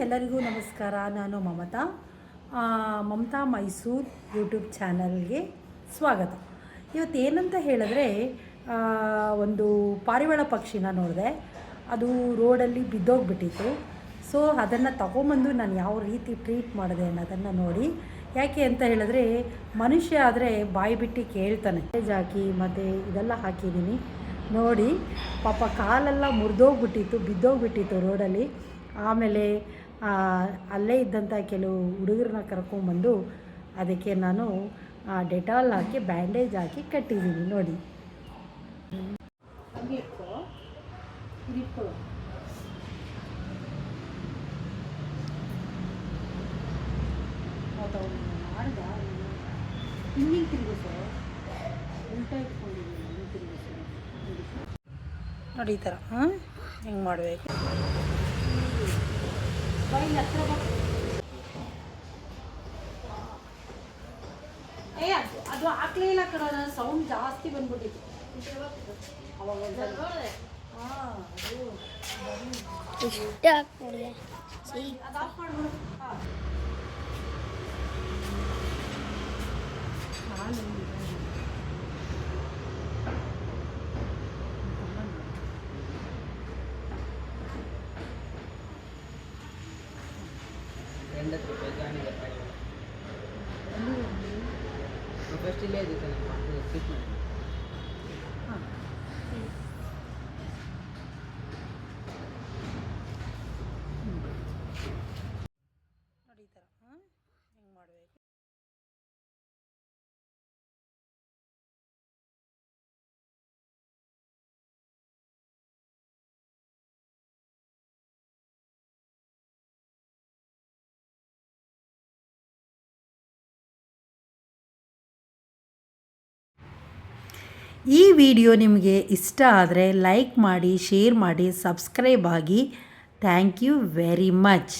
ಎಲ್ಲರಿಗೂ ನಮಸ್ಕಾರ. ನಾನು ಮಮತಾ ಮೈಸೂರು ಯೂಟ್ಯೂಬ್ ಚಾನಲ್ಗೆ ಸ್ವಾಗತ. ಇವತ್ತು ಏನಂತ ಹೇಳಿದ್ರೆ, ಒಂದು ಪಾರಿವಾಳ ಪಕ್ಷಿನ ನೋಡಿದೆ. ಅದು ರೋಡಲ್ಲಿ ಬಿದ್ದೋಗ್ಬಿಟ್ಟಿತ್ತು. ಸೊ ಅದನ್ನು ತಗೊಂಬಂದು ನಾನು ಯಾವ ರೀತಿ ಟ್ರೀಟ್ ಮಾಡಿದೆ ಅನ್ನೋದನ್ನು ನೋಡಿ. ಯಾಕೆ ಅಂತ ಹೇಳಿದ್ರೆ, ಮನುಷ್ಯ ಆದರೆ ಬಾಯಿ ಬಿಟ್ಟು ಕೇಳ್ತಾನೆ. ಹಾಕಿ ಮತ್ತು ಇದೆಲ್ಲ ಹಾಕಿದ್ದೀನಿ ನೋಡಿ. ಪಾಪ ಕಾಲೆಲ್ಲ ಬಿದ್ದೋಗ್ಬಿಟ್ಟಿತ್ತು ರೋಡಲ್ಲಿ. ಆಮೇಲೆ ಅಲ್ಲೇ ಇದ್ದಂಥ ಕೆಲವು ಹುಡುಗರನ್ನ ಕರ್ಕೊಂಡ್ಬಂದು ಅದಕ್ಕೆ ನಾನು ಡೆಟಾಲ್ ಹಾಕಿ ಬ್ಯಾಂಡೇಜ್ ಹಾಕಿ ಕಟ್ಟಿದ್ದೀನಿ ನೋಡಿ. ಹಿಂಗೆ ತಿರುಗಿಸು, ಉಲ್ಟಾ ಇಟ್ಕೊಂಡಿದ್ದೀನಿ, ತಿರುಗಿಸು ನೋಡಿ. ಈ ಥರ ಹಿಂಗೆ ಮಾಡಬೇಕು. ಅದು ಹಾಕ್ಲೇ ಇಲ್ಲ ಕಣ, ಸೌಂಡ್ ಜಾಸ್ತಿ ಬಂದ್ಬಿಟ್ಟಿತ್ತು ಅವಾಗ. ಅದು ಆಫ್ ಮಾಡ್ಬಿಡು. ಫಸ್ಟ್ ಇಲ್ಲೇ ಇದೆ ಸ್ಕಿಪ್ ಮಾಡಿ. ನೋಡಿ ಈ ಥರ ಹಿಂಗೆ ಮಾಡಬೇಕು. ಈ ವಿಡಿಯೋ ನಿಮಗೆ ಇಷ್ಟ ಆದರೆ ಲೈಕ್ ಮಾಡಿ, ಶೇರ್ ಮಾಡಿ, ಸಬ್ಸ್ಕ್ರೈಬ್ ಆಗಿ. Thank you very much.